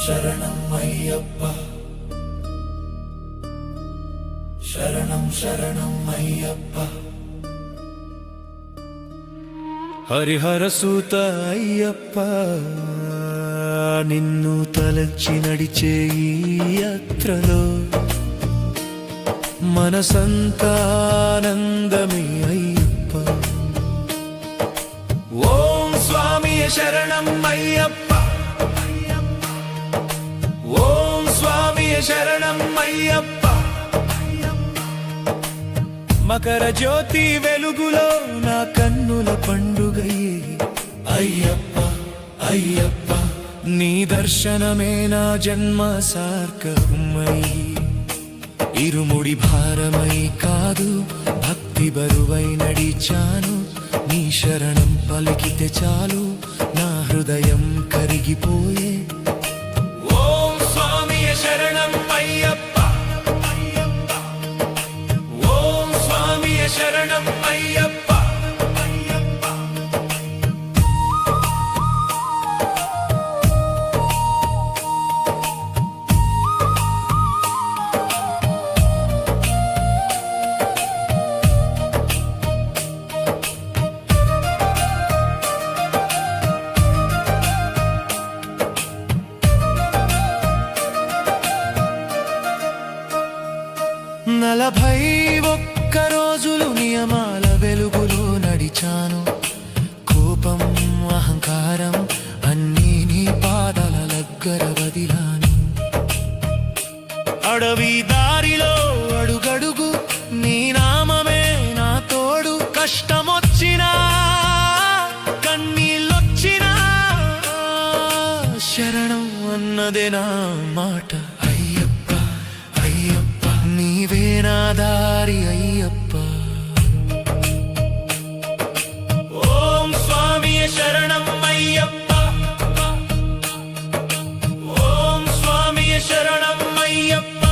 శరణం అయ్యప్ప శరణం శరణం అయ్యప్ప హరిహర సూత అయ్యప్ప నిన్ను తలచి నడిచే ఈ యాత్రలో మనసంతానందమే అయ్యప్ప ఓం స్వామి శరణం అయ్యప్ప ఓం స్వామి శరణం అయ్యప్ప మకర జ్యోతి వెలుగులో నా కన్నుల పండుగయే అయ్యప్ప అయ్యప్ప నీ దర్శనమే నా జన్మ సార్థకమై ఇరుముడి భారమై కాదు భక్తి బరువై నడిచాను నీ శరణం పలికితే చాలు నా హృదయం కరిగిపోయే ఓం స్వామి శరణం అయ్యప్ప ఓం స్వామి శరణం అయ్యప్ప నలభై ఒక్క రోజులు నియమాల వెలుగులో నడిచాను కోపం అహంకారం అన్నీ నీ పాదాల దగ్గర వదిలాను అడవి దారిలో అడుగడుగు నీ నామమే నా తోడు కష్టమొచ్చినా కన్నీళ్ళొచ్చినా శరణం అన్నదే నా మాట నీవే నా దారి అయ్యప్ప ఓం స్వామి శరణం అయ్యప్ప ఓం స్వామి శరణం అయ్యప్ప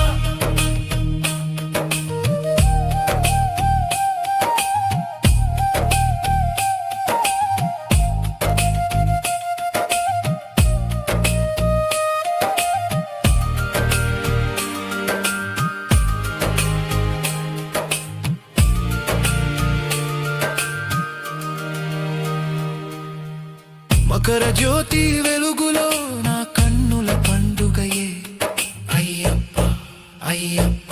మకర జ్యోతి వెలుగులో నా కన్నుల పండుగయే అయ్యప్ప అయ్యప్ప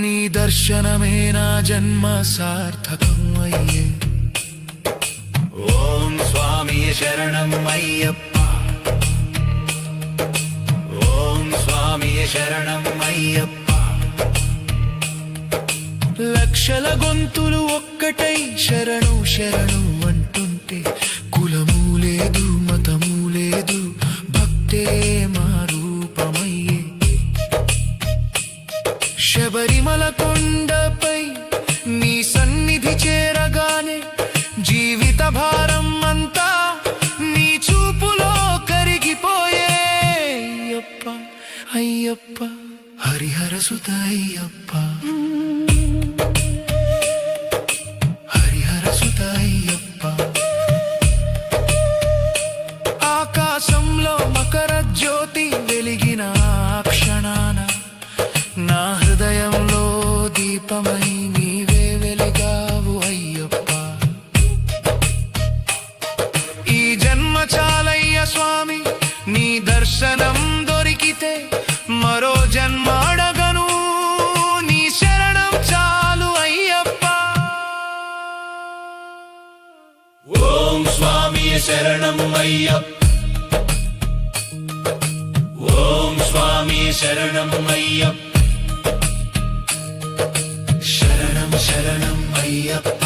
నీ దర్శనమే నా జన్మ సార్థకం అయ్యే ఓం స్వామి శరణం అయ్యప్ప ఓం స్వామి శరణం అయ్యప్ప లక్షల గొంతులు ఒక్కటై శరణు శరణు అంటుంటే కులము లేదు మతము లేదు భక్తే మా రూపమయ్యే శబరిమల కొండపై నీ సన్నిధి చేరగానే జీవిత భారం అంతా నీ చూపులో కరిగిపోయే అయ్యప్ప అయ్యప్ప హరిహర సుత అయ్యప్ప హరిహర సుత అయ్యప్ప ఆకాశంలో మకర జ్యోతి వెలిగిన క్షణాన నా హృదయంలో దీపమై నీవే వెలిగావు అయ్యప్ప ఈ జన్మ చాలయ్య స్వామి నీ దర్శనం దొరికితే మరో జన్మ అడగను నీ శరణం చాలు అయ్యప్ప ఓం స్వామి శరణం అయ్యప్ప ఓం స్వామి శరణం అయ్యప్ప శరణం శరణం అయ్యప్ప